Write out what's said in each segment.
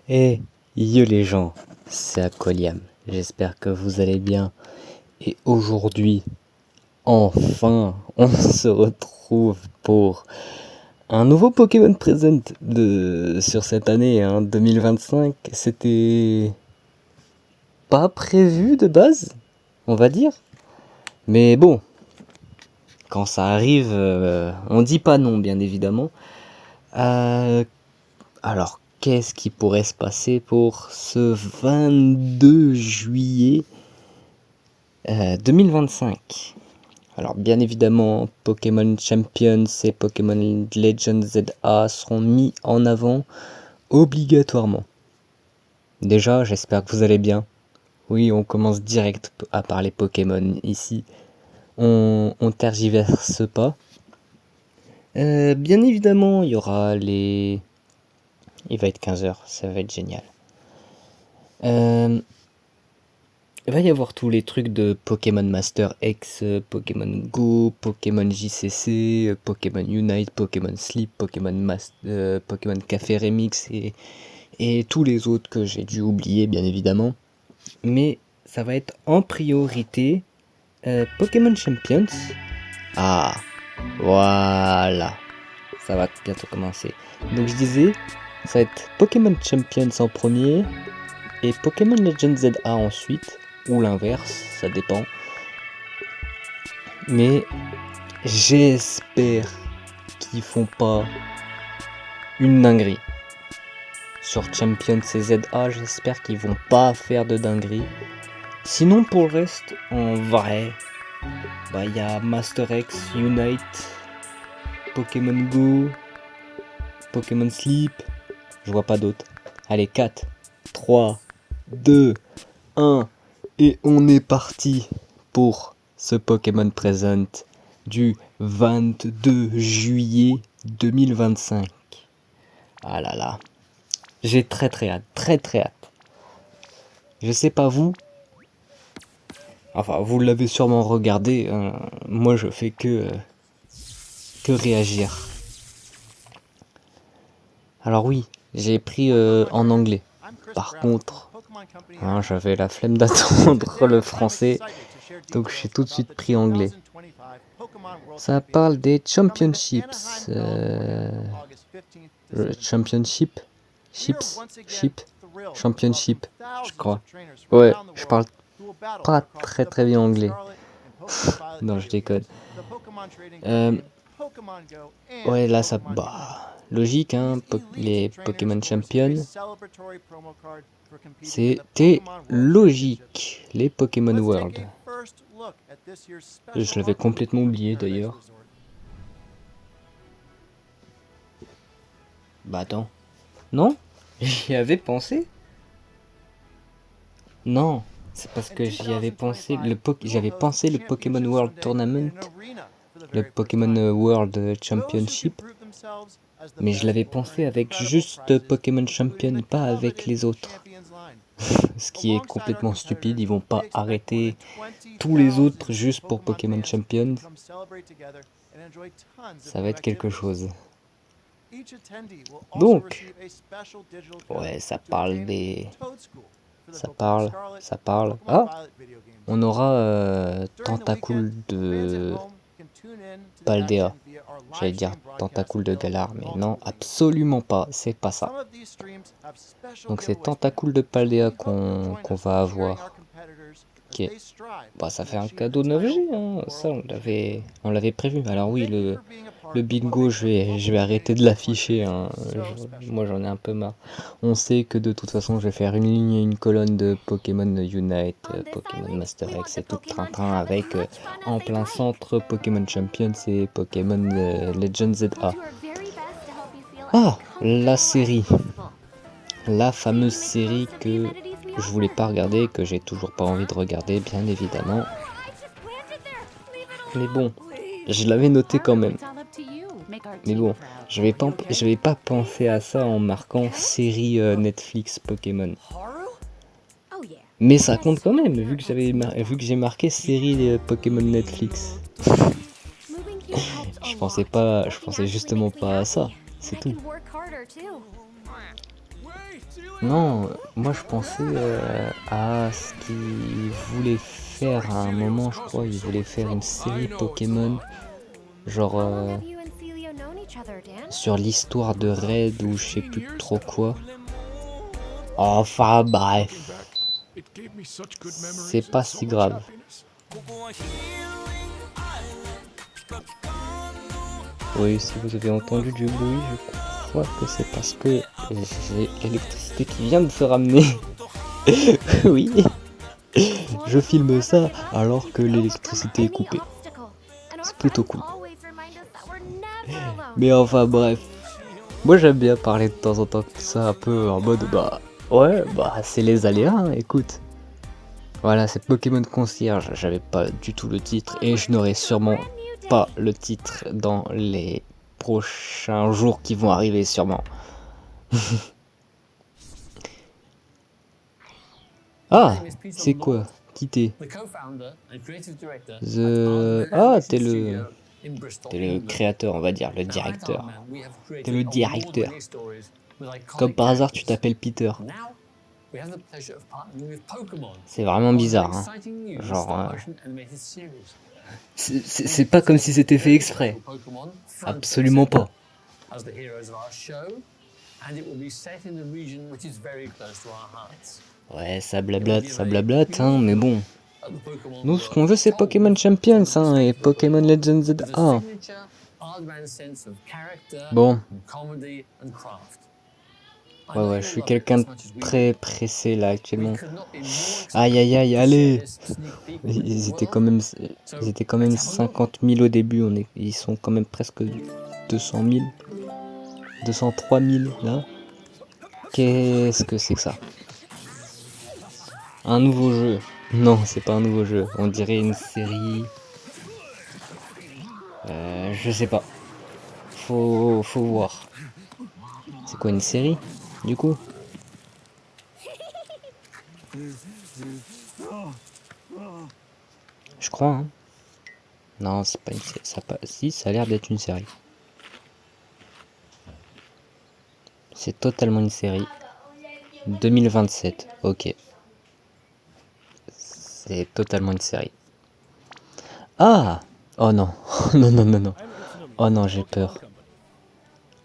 Hey, yo les gens, c'est Aqualiam, j'espère que vous allez bien. Et aujourd'hui, enfin, on se retrouve pour un nouveau Pokémon Present sur cette année, 2025. C'était pas prévu de base, on va dire. Mais bon, quand ça arrive, on dit pas non, bien évidemment. Alors, qu'est-ce qui pourrait se passer pour ce 22 juillet 2025? Alors, bien évidemment, Pokémon Champions et Pokémon Legends ZA seront mis en avant obligatoirement. Déjà, j'espère que vous allez bien. Oui, on commence direct à parler Pokémon ici. On tergiverse pas. Bien évidemment, il y aura les... Il va être 15h, ça va être génial. Il va y avoir tous les trucs de Pokémon Master X, Pokémon Go, Pokémon JCC, Pokémon Unite, Pokémon Sleep, Pokémon Café Remix et tous les autres que j'ai dû oublier bien évidemment. Mais ça va être en priorité Pokémon Champions. Ah, voilà, ça va bientôt commencer. Donc je disais, ça va être Pokémon Champions en premier et Pokémon Legends ZA ensuite. Ou l'inverse, ça dépend. Mais j'espère qu'ils font pas une dinguerie. Sur Champions et ZA, j'espère qu'ils vont pas faire de dinguerie. Sinon pour le reste, en vrai, y a Master X, Unite, Pokémon Go, Pokémon Sleep, je vois pas d'autres. Allez, 4, 3, 2, 1, et on est parti pour ce Pokémon Present du 22 juillet 2025. Ah là là, j'ai très hâte, très hâte. Je sais pas vous, enfin vous l'avez sûrement regardé, moi je fais que réagir. Alors oui, j'ai pris en anglais. Par contre, j'avais la flemme d'attendre le français, donc j'ai tout de suite pris anglais. Ça parle des championships. Championship, championship, je crois. Ouais, je parle pas très bien anglais. Non, je déconne. Ouais, là ça... logique, les Pokémon Champions. C'était logique, les Pokémon World. Je l'avais complètement oublié d'ailleurs. Bah attends. Non? J'y avais pensé? Non, c'est parce que j'y avais pensé. J'avais pensé le Pokémon World Tournament, le Pokémon World Championship, mais je l'avais pensé avec juste Pokémon Champion, pas avec les autres. Ce qui est complètement stupide, ils vont pas arrêter tous les autres juste pour Pokémon Champion. Ça va être quelque chose. Donc, ouais, ça parle des... Ça parle... Ah, on aura Tentacool de Paldea. J'allais dire Tentacool de Galar, mais non, absolument pas, c'est pas ça. Donc c'est Tentacool de Paldea qu'on va avoir. Ok. Ça fait un cadeau 9G, ça on l'avait prévu. Alors oui, le bingo, je vais arrêter de l'afficher, moi j'en ai un peu marre. On sait que de toute façon je vais faire une ligne et une colonne de Pokémon Unite, Pokémon Master X et tout le train-train avec en plein centre Pokémon Champions et Pokémon Legends ZA. Ah, la série. La fameuse série que je voulais pas regarder, que j'ai toujours pas envie de regarder, bien évidemment. Mais bon, je l'avais noté quand même. Mais bon, je vais pas penser à ça en marquant série Netflix Pokémon. Mais ça compte quand même, vu que j'ai marqué série Pokémon Netflix. Je pensais justement pas à ça, c'est tout. Non, moi je pensais à ce qu'il voulait faire à un moment, je crois. Il voulait faire une série Pokémon, genre sur l'histoire de Red ou je sais plus trop quoi. Enfin bref, c'est pas si grave. Oui, si vous avez entendu du bruit, je crois que c'est parce que j'ai l'électricité qui vient de se ramener. Oui, je filme ça alors que l'électricité est coupée. C'est plutôt cool. Mais enfin bref, moi j'aime bien parler de temps en temps de ça un peu en mode bah ouais bah c'est les aléas, hein, écoute. Voilà, c'est Pokémon Concierge, j'avais pas du tout le titre et je n'aurai sûrement pas le titre dans les prochains jours qui vont arriver sûrement. Ah, c'est quoi? Qui t'es? Ah, t'es le créateur, on va dire, le directeur. T'es le directeur. Comme par hasard, tu t'appelles Peter. C'est vraiment bizarre, hein. Genre, c'est pas comme si c'était fait exprès. Absolument pas. Ouais, ça blablate, hein, mais bon. Nous, ce qu'on veut, c'est Pokémon Champions, hein, et Pokémon Legends ZA. Bon. Ouais, je suis quelqu'un de très pressé là actuellement. Aïe, aïe, aïe, allez. Ils étaient quand même 50 000 au début, ils sont quand même presque 200 000. 203 000 là. Qu'est-ce que c'est que ça? Un nouveau jeu. Non, c'est pas un nouveau jeu. On dirait une série. Je sais pas. Faut voir. C'est quoi une série, du coup? Je crois, hein. Non, c'est pas une série. Si, ça a l'air d'être une série. C'est totalement une série. 2027, ok. C'est totalement une série. Ah! Oh non. Non, non, non, non. Oh non, j'ai peur.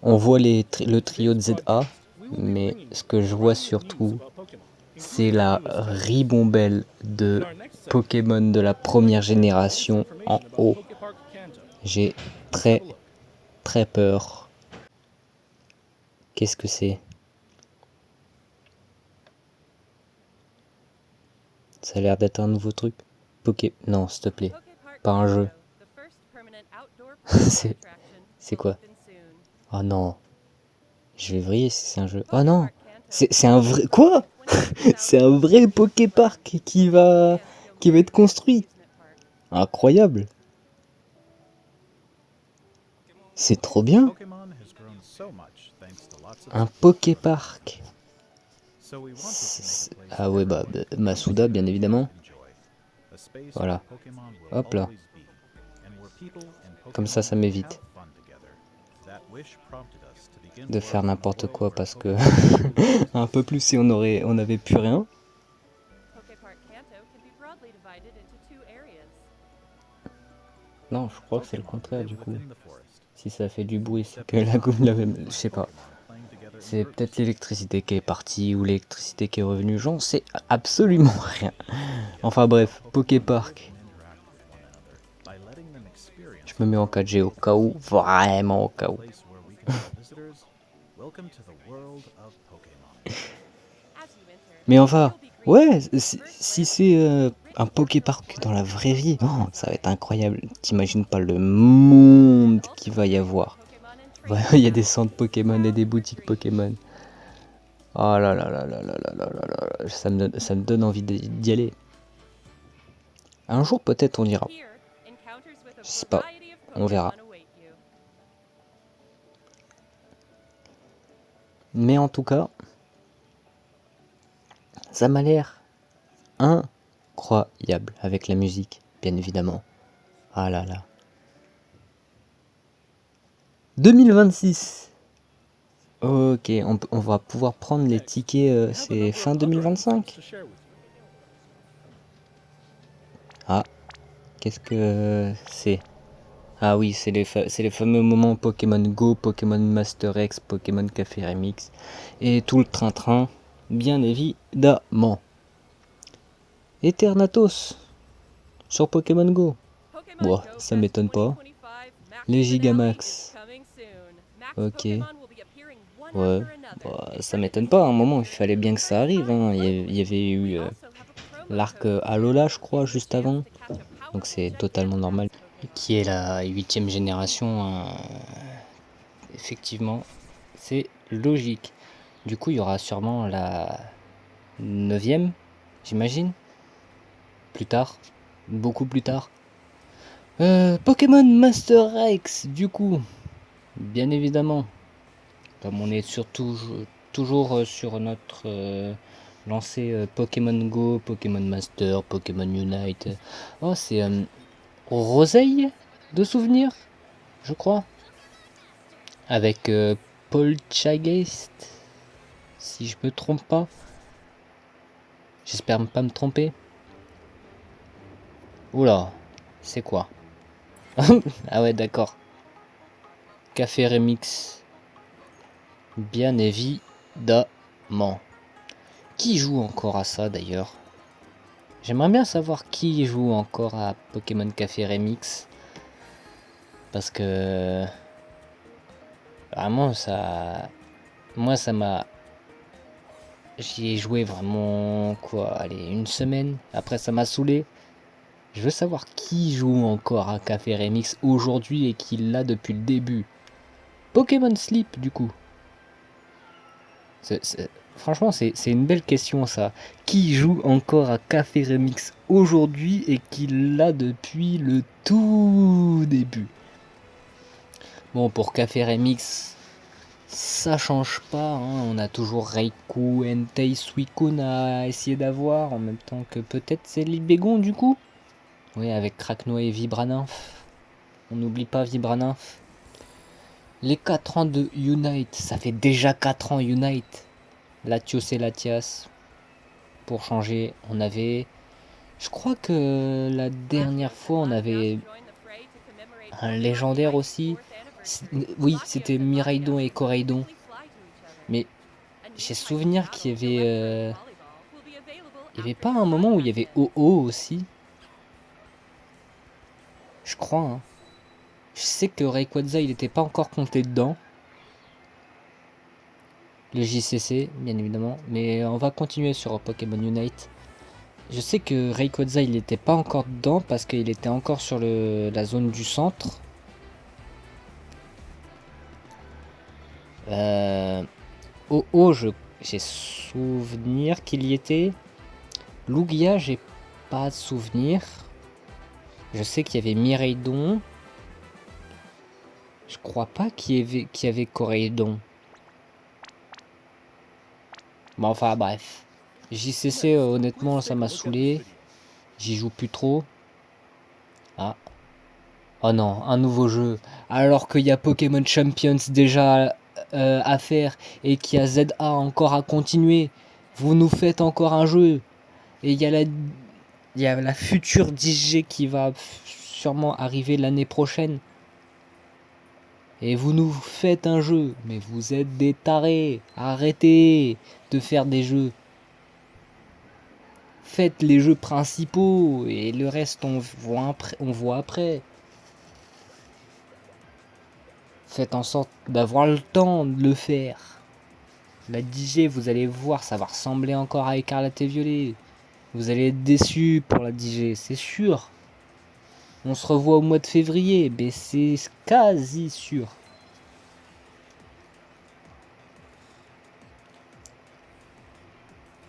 On voit le trio de ZA, mais ce que je vois surtout, c'est la ribambelle de Pokémon de la première génération en haut. J'ai très très peur. Qu'est-ce que c'est? Ça a l'air d'être un nouveau truc. Non, s'il te plaît. Pas un jeu. C'est quoi? Oh non. Je vais vriller si c'est un jeu. Oh non. C'est un vrai... Quoi? C'est un vrai Poképark qui va être construit. Incroyable. C'est trop bien. Un Poképark. Ah ouais, bah Masuda, bien évidemment. Voilà. Hop là. Comme ça m'évite de faire n'importe quoi parce que un peu plus si on avait plus rien. Non, je crois que c'est le contraire du coup. Si ça fait du bruit, c'est que la gomme l'avait... Je sais pas. C'est peut-être l'électricité qui est partie ou l'électricité qui est revenue. J'en sais absolument rien. Enfin bref, Poképark. Je me mets en 4G au cas où, vraiment au cas où. Mais enfin, ouais, si c'est un Poképark dans la vraie vie, oh, ça va être incroyable. T'imagines pas le monde qu'il va y avoir. Il y a des centres Pokémon et des boutiques Pokémon. Oh là là là là là là là là là, ça me donne envie d'y aller. Un jour peut-être on ira. Je sais pas, on verra. Mais en tout cas, ça m'a l'air incroyable avec la musique, bien évidemment. Ah là là. 2026. Ok, on va pouvoir prendre les tickets, c'est fin 2025. Ah, qu'est-ce que c'est? Ah oui, c'est les fameux moments Pokémon Go, Pokémon Master X, Pokémon Café Remix et tout le train-train, bien évidemment. Eternatus sur Pokémon Go. Bon, ça m'étonne pas. Les Gigamax. Ok. Ouais. Bah, ça m'étonne pas, à un moment, il fallait bien que ça arrive. Hein. Il y avait eu l'arc Alola, je crois, juste avant. Donc c'est totalement normal. Qui est la 8ème génération. Effectivement, c'est logique. Du coup, il y aura sûrement la 9ème, j'imagine. Plus tard. Beaucoup plus tard. Pokémon Master X, du coup. Bien évidemment. Comme on est surtout toujours sur notre lancée Pokémon Go, Pokémon Master, Pokémon Unite. Oh, c'est Roseille de souvenirs, je crois. Avec Poltergeist, si je me trompe pas. J'espère pas me tromper. Oula, c'est quoi? Ah ouais, d'accord. Café Remix. Bien évidemment. Qui joue encore à ça d'ailleurs? J'aimerais bien savoir qui joue encore à Pokémon Café Remix. Parce que... Vraiment, ça... Moi, ça m'a... J'y ai joué vraiment, quoi, allez, une semaine. Après, ça m'a saoulé. Je veux savoir qui joue encore à Café Remix aujourd'hui et qui l'a depuis le début. Pokémon Sleep, du coup. Franchement, c'est une belle question, ça. Qui joue encore à Café Remix aujourd'hui et qui l'a depuis le tout début? Bon, pour Café Remix, ça change pas. Hein. On a toujours Reiku, Entei, Suicune à essayer d'avoir. En même temps que peut-être c'est Libégon, du coup. Oui, avec Cracknoy et Vibranymph. On n'oublie pas Vibranymph. Les 4 ans de Unite, ça fait déjà 4 ans Unite. Latios et Latias. Pour changer, on avait... Je crois que la dernière fois, on avait un légendaire aussi. Oui, c'était Miraidon et Coraidon. Mais j'ai souvenir qu'il y avait... Il y avait pas un moment où il y avait OO aussi? Je crois, hein. Je sais que Rayquaza, il n'était pas encore compté dedans. Le JCC, bien évidemment. Mais on va continuer sur Pokémon Unite. Je sais que Rayquaza, il n'était pas encore dedans parce qu'il était encore sur la zone du centre. OO, j'ai souvenir qu'il y était. Lugia, j'ai pas de souvenir. Je sais qu'il y avait Miraidon. Je crois pas qu'il y avait Coraidon. Bon, enfin, bref. JCC, honnêtement, ça m'a saoulé. J'y joue plus trop. Ah. Oh non, un nouveau jeu. Alors qu'il y a Pokémon Champions déjà à faire et qu'il y a ZA encore à continuer. Vous nous faites encore un jeu. Et il y a la future 10G qui va sûrement arriver l'année prochaine. Et vous nous faites un jeu. Mais vous êtes des tarés. Arrêtez de faire des jeux. Faites les jeux principaux. Et le reste, on voit après. Faites en sorte d'avoir le temps de le faire. La 10G, vous allez voir, ça va ressembler encore à Écarlate et Violet. Vous allez être déçus pour la 10G, c'est sûr. On se revoit au mois de février, mais c'est quasi sûr.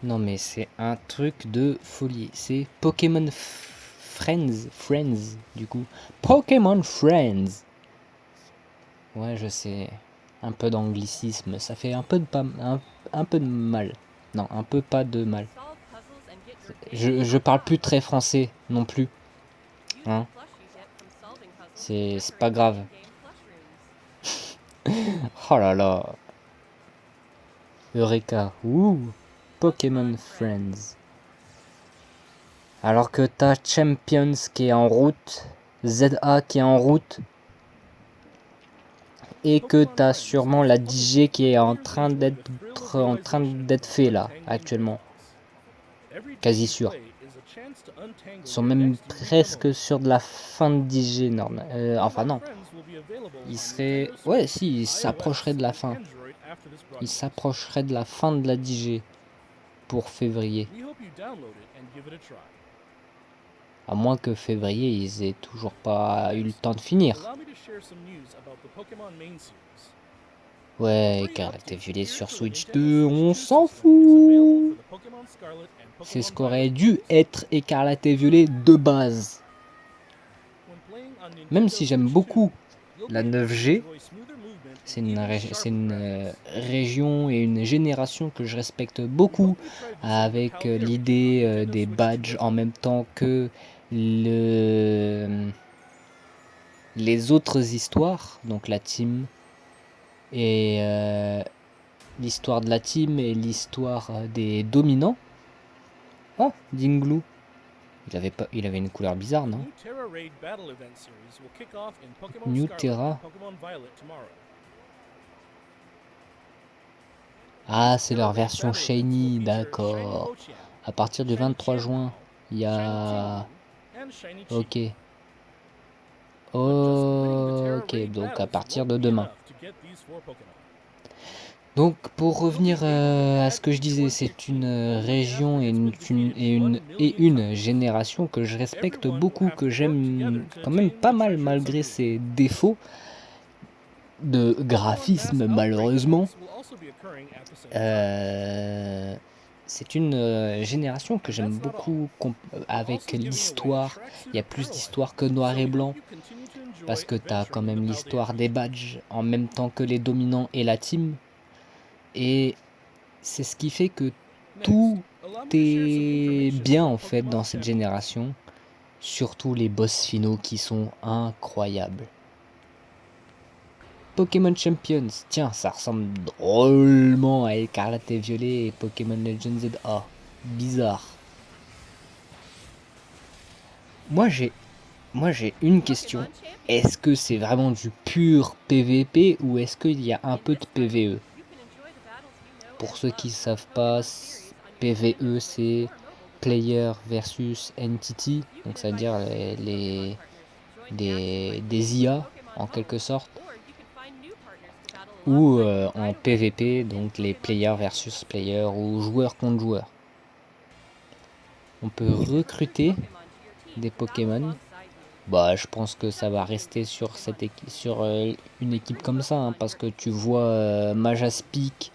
Non mais c'est un truc de folie. C'est Pokémon Friends, du coup. Pokémon Friends. Ouais, je sais. Un peu d'anglicisme, ça fait un peu de mal. Non, un peu pas de mal. Je parle plus très français non plus. Hein? C'est pas grave. Oh là là. Eureka. Ouh. Pokémon Friends. Alors que t'as Champions qui est en route, ZA qui est en route, et que t'as sûrement la DJ qui est en train d'être fait là, actuellement. Quasi sûr. Ils sont même presque sur de la fin de DJ normal. Enfin non. Ils seraient... Ouais, si, ils s'approcheraient de la fin. Ils s'approcheraient de la fin de la DJ pour février. À moins que février, ils aient toujours pas eu le temps de finir. Ouais, Écarlate et Violet sur Switch 2, on s'en fout. C'est ce qu'aurait dû être Écarlate et Violet de base. Même si j'aime beaucoup la 9G, c'est une région et une génération que je respecte beaucoup, avec l'idée des badges en même temps que les autres histoires, donc la team et l'histoire de la team et l'histoire des dominants. Oh, Dingloo. Il avait une couleur bizarre, non? New Terra. Ah, c'est leur version shiny, d'accord. À partir du 23 juin, il y a... Ok. Ok, donc à partir de demain. Donc pour revenir à ce que je disais, c'est une région et une génération que je respecte beaucoup, que j'aime quand même pas mal malgré ses défauts de graphisme malheureusement. C'est une génération que j'aime beaucoup avec l'histoire. Il y a plus d'histoire que noir et blanc. Parce que t'as quand même l'histoire des badges en même temps que les dominants et la team. Et c'est ce qui fait que tout est bien en fait dans cette génération. Surtout les boss finaux qui sont incroyables. Pokémon Champions, tiens, ça ressemble drôlement à Écarlate et Violet et Pokémon Legends ZA. Bizarre. Moi j'ai une question. Est-ce que c'est vraiment du pur PVP ou est-ce qu'il y a un peu de PVE? Pour ceux qui ne savent pas, PVE c'est Player versus Entity, donc c'est-à-dire des IA en quelque sorte, ou en PVP, donc les Player versus Player ou joueur contre joueur. On peut recruter des Pokémon. Bah, je pense que ça va rester sur une équipe comme ça, hein, parce que tu vois Majaspic,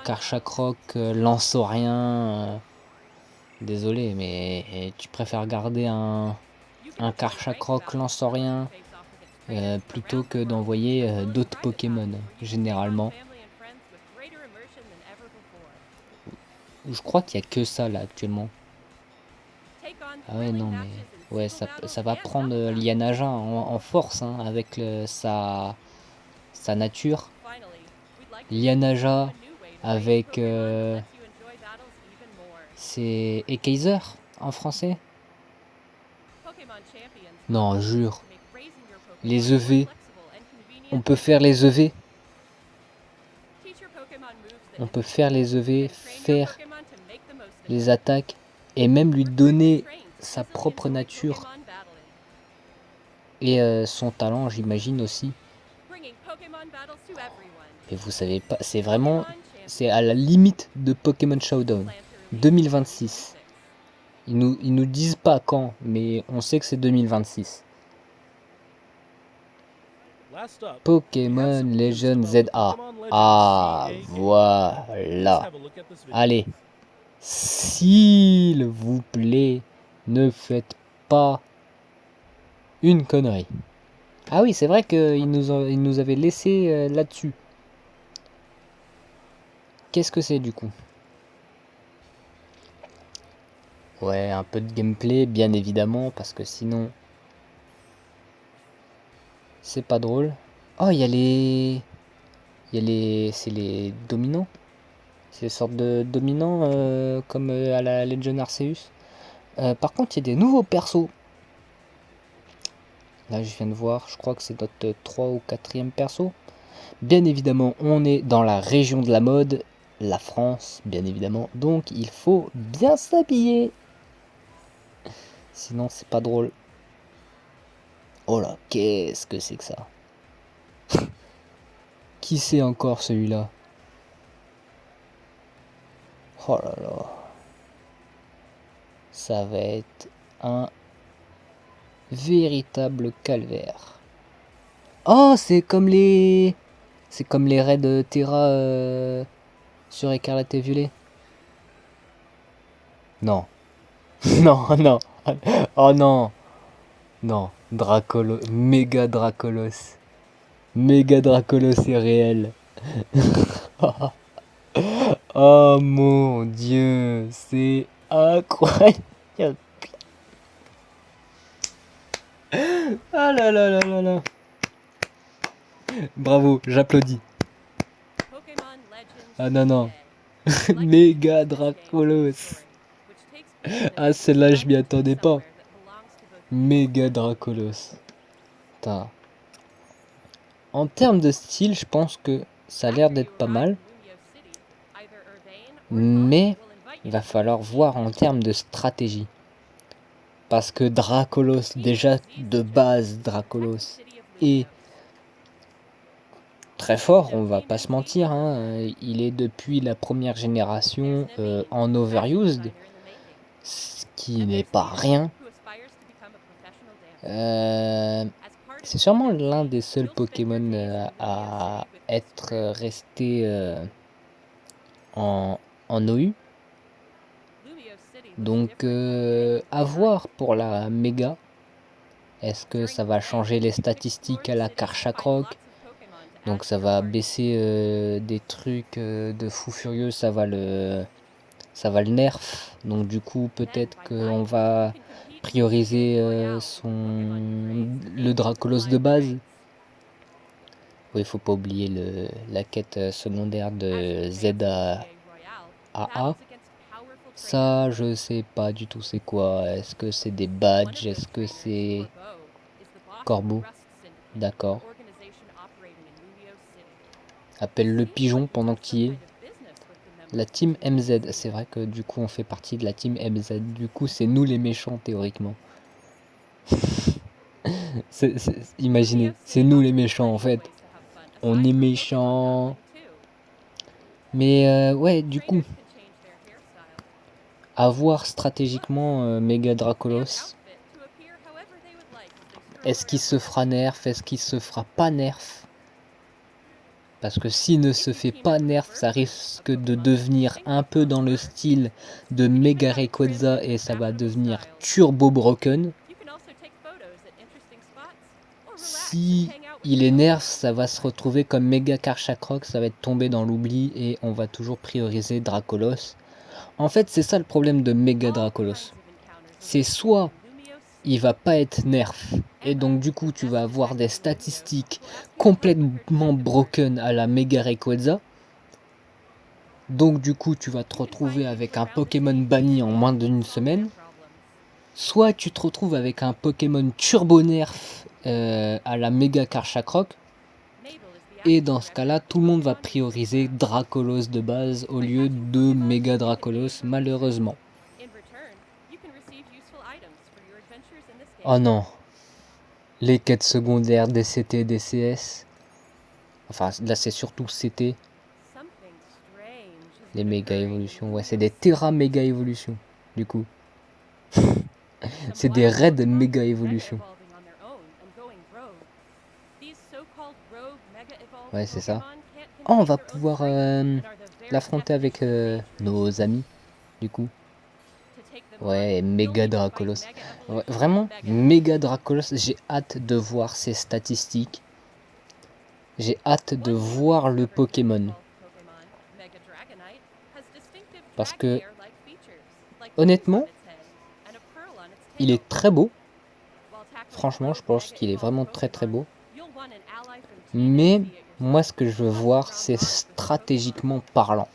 Karchakroc, Lanceorien. Désolé, mais tu préfères garder un Karchakroc Lanceorien plutôt que d'envoyer d'autres Pokémon, généralement. Je crois qu'il n'y a que ça là actuellement. Ah ouais, non, mais ouais, ça va prendre Lianaja en force hein, avec sa nature. Lianaja avec c'est Ekaiser en français. Non, jure. Les EV. On peut faire les EV. On peut faire les EV, faire les attaques et même lui donner sa propre nature et son talent, j'imagine aussi. Et vous savez pas, c'est à la limite de Pokémon Showdown 2026. Ils nous disent pas quand, mais on sait que c'est 2026. Pokémon Legends ZA. Ah, voilà. Allez, s'il vous plaît, ne faites pas une connerie. Ah oui, c'est vrai qu'il nous avait laissé là-dessus. Qu'est-ce que c'est du coup? Ouais, un peu de gameplay, bien évidemment, parce que sinon, c'est pas drôle. Oh, il y a Il y a les... C'est les dominants. C'est des sortes de dominants comme à la Legion Arceus. Par contre, il y a des nouveaux persos. Là, je viens de voir, je crois que c'est notre 3 ou 4e perso. Bien évidemment, on est dans la région de la mode, la France, bien évidemment. Donc, il faut bien s'habiller. Sinon, c'est pas drôle. Oh là, qu'est-ce que c'est que ça? Qui c'est encore celui-là? Oh là là. Ça va être un véritable calvaire. Oh, c'est comme les... C'est comme les raids Terra sur Écarlate et Violet. Non. Non, non. Oh non. Non. Dracolos. Méga Dracolos. Méga Dracolos est réel. Oh mon dieu. C'est incroyable. Ah là là là là là. Bravo, j'applaudis. Ah non, non. Méga Dracolos. Ah, celle-là, je m'y attendais pas. Méga Dracolos. Putain. En termes de style, je pense que ça a l'air d'être pas mal. Mais il va falloir voir en termes de stratégie. Parce que Dracolos, déjà de base, Dracolos est très fort, on va pas se mentir. Hein. Il est depuis la première génération en overused, ce qui n'est pas rien. C'est sûrement l'un des seuls Pokémon à être resté en OU. Donc à voir pour la méga. Est-ce que ça va changer les statistiques à la Karchakroc? Donc ça va baisser des trucs de fou furieux, ça va le nerf. Donc du coup peut-être qu'on va prioriser le Dracolos de base. Oui, il faut pas oublier la quête secondaire de Z à A. Ça, je sais pas du tout c'est quoi. Est-ce que c'est des badges? Est-ce que c'est corbeau? D'accord. Appelle le pigeon pendant qu'il y est. La team MZ, c'est vrai que du coup on fait partie de la team MZ. Du coup c'est nous les méchants théoriquement. Imaginez, c'est nous les méchants en fait. On est méchants. Mais ouais, du coup, à voir stratégiquement Mega Dracolos. Est-ce qu'il se fera nerf? Est-ce qu'il se fera pas nerf? Parce que s'il ne se fait pas nerf, ça risque de devenir un peu dans le style de Mega Rayquaza et ça va devenir Turbo Broken. Si il est nerf, ça va se retrouver comme Mega Karchakroc, ça va être tombé dans l'oubli et on va toujours prioriser Dracolos. En fait, c'est ça le problème de Mega Dracolos. C'est soit il va pas être nerf et donc du coup tu vas avoir des statistiques complètement broken à la Mega Rayquaza. Donc du coup tu vas te retrouver avec un Pokémon banni en moins d'une semaine. Soit tu te retrouves avec un Pokémon turbo nerf à la Mega Karchakroc. Et dans ce cas-là, tout le monde va prioriser Dracolos de base au lieu de Mega Dracolos, malheureusement. Oh non. Les quêtes secondaires DCT, DCS. Enfin, là c'est surtout CT. Les méga évolutions. Ouais, c'est des Terra méga évolutions, du coup. C'est des raids méga évolutions. Ouais, c'est ça. Oh, on va pouvoir l'affronter avec nos amis, du coup. Ouais, méga Dracolos. Ouais, vraiment, méga Dracolos, j'ai hâte de voir ses statistiques. J'ai hâte de voir le Pokémon. Parce que, honnêtement, il est très beau. Franchement, je pense qu'il est vraiment très très beau. Mais Moi, ce que je veux voir, c'est stratégiquement parlant.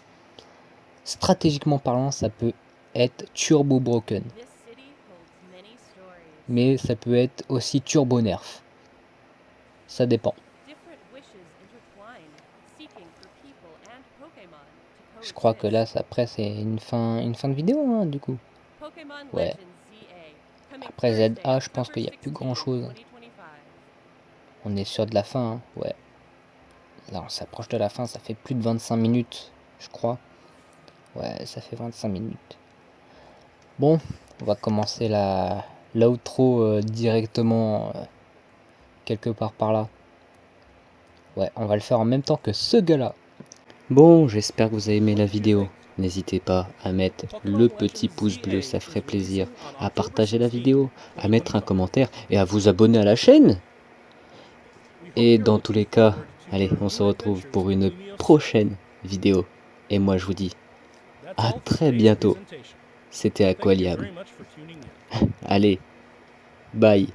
Stratégiquement parlant, ça peut être turbo broken. Mais ça peut être aussi turbo nerf. Ça dépend. Je crois que là, après, c'est une fin de vidéo, hein, du coup. Ouais. Après ZA, je pense qu'il n'y a plus grand chose. On est sûr de la fin, hein. Ouais. Là, on s'approche de la fin, ça fait plus de 25 minutes, je crois. Ouais, ça fait 25 minutes. Bon, on va commencer l'outro directement quelque part par là. Ouais, on va le faire en même temps que ce gars-là. Bon, j'espère que vous avez aimé la vidéo. N'hésitez pas à mettre le petit pouce bleu, ça ferait plaisir. À partager la vidéo, à mettre un commentaire et à vous abonner à la chaîne. Et dans tous les cas, allez, on se retrouve pour une prochaine vidéo. Et moi je vous dis à très bientôt. C'était Aqualiam. Allez, bye.